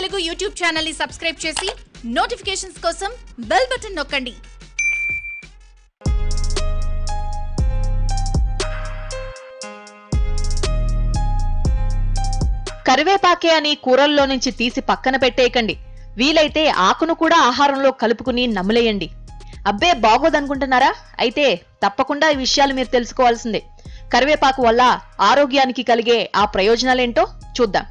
Telugu YouTube channel ని subscribe చేసి notifications కోసం బెల్ బటన్ నొక్కండి. కరివేపాకే అని కూరల్లో నుంచి తీసి పక్కన పెట్టేయకండి. వీలైతే ఆకును కూడా ఆహారంలో కలుపుకుని నమిలేయండి. అబ్బే బాగోదనుకుంటున్నారా? అయితే తప్పకుండా ఈ విషయాలు మీరు తెలుసుకోవాల్సిందే. కరివేపాకు వల్ల ఆరోగ్యానికి కలిగే ఆ ప్రయోజనాలేంటో చూద్దాం.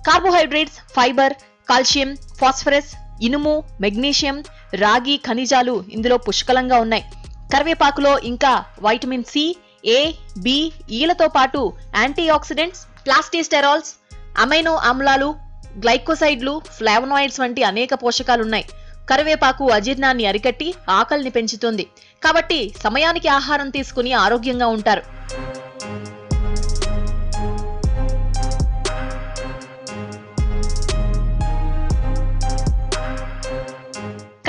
కార్బోహైడ్రేట్స్, ఫైబర్, కాల్షియం, ఫాస్ఫరస్, ఇనుము, మెగ్నీషియం, రాగి ఖనిజాలు ఇందులో పుష్కలంగా ఉన్నాయి. కరివేపాకులో ఇంకా వైటమిన్ సి, ఏ, బి, ఈలతో పాటు యాంటీ ఆక్సిడెంట్స్, ప్లాస్టిస్టెరాల్స్, అమైనో ఆమ్లాలు, గ్లైకోసైడ్లు, ఫ్లావనాయిడ్స్ వంటి అనేక పోషకాలున్నాయి. కరివేపాకు అజీర్ణాన్ని అరికట్టి ఆకలిని పెంచుతుంది. కాబట్టి సమయానికి ఆహారం తీసుకుని ఆరోగ్యంగా ఉంటారు.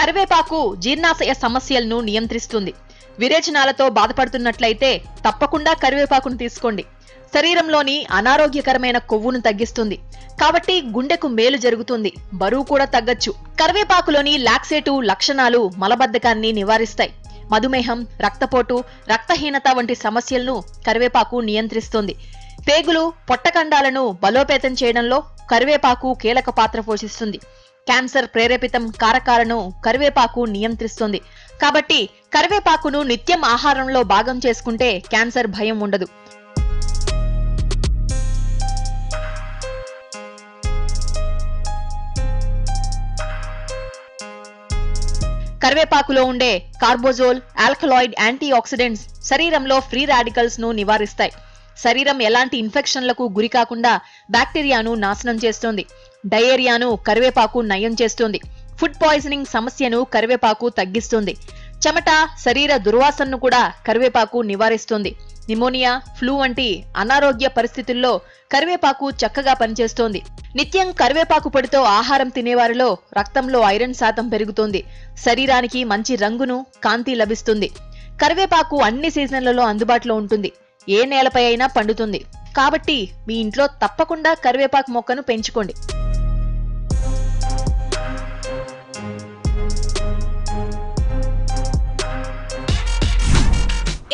కరివేపాకు జీర్ణాశయ సమస్యలను నియంత్రిస్తుంది. విరేచనాలతో బాధపడుతున్నట్లయితే తప్పకుండా కరివేపాకును తీసుకోండి. శరీరంలోని అనారోగ్యకరమైన కొవ్వును తగ్గిస్తుంది. కాబట్టి గుండెకు మేలు జరుగుతుంది. బరువు కూడా తగ్గొచ్చు. కరివేపాకులోని లాక్సేటివ్ లక్షణాలు మలబద్ధకాన్ని నివారిస్తాయి. మధుమేహం, రక్తపోటు, రక్తహీనత వంటి సమస్యలను కరివేపాకు నియంత్రిస్తుంది. పేగులు, పొట్టకండాలను బలోపేతం చేయడంలో కరివేపాకు కీలక పాత్ర పోషిస్తుంది. క్యాన్సర్ ప్రేరేపితం కారకాలను కరివేపాకు నియంత్రిస్తుంది. కాబట్టి కరివేపాకును నిత్యం ఆహారంలో భాగం చేసుకుంటే క్యాన్సర్ భయం ఉండదు. కరివేపాకులో ఉండే కార్బోజోల్, ఆల్కలాయిడ్ యాంటీ ఆక్సిడెంట్స్ శరీరంలో ఫ్రీ రాడికల్స్ ను నివారిస్తాయి. శరీరం ఎలాంటి ఇన్ఫెక్షన్లకు గురి కాకుండా బ్యాక్టీరియాను నాశనం చేస్తుంది. డయేరియాను కరివేపాకు నయం చేస్తుంది. ఫుడ్ పాయిజనింగ్ సమస్యను కరివేపాకు తగ్గిస్తుంది. చెమట, శరీర దుర్వాసనను కూడా కరివేపాకు నివారిస్తుంది. నిమోనియా, ఫ్లూ వంటి అనారోగ్య పరిస్థితుల్లో కరివేపాకు చక్కగా పనిచేస్తోంది. నిత్యం కరివేపాకు పొడితో ఆహారం తినేవారిలో రక్తంలో ఐరన్ శాతం పెరుగుతుంది. శరీరానికి మంచి రంగును, కాంతి లభిస్తుంది. కరివేపాకు అన్ని సీజన్లలో అందుబాటులో ఉంటుంది. ఏ నేలపై అయినా పండుతుంది. కాబట్టి మీ ఇంట్లో తప్పకుండా కరివేపాకు మొక్కను పెంచుకోండి.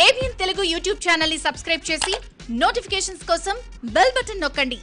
ABN తెలుగు యూట్యూబ్ ఛానల్ ని సబ్స్క్రైబ్ చేసి నోటిఫికేషన్స్ కోసం బెల్ బటన్ నొక్కండి.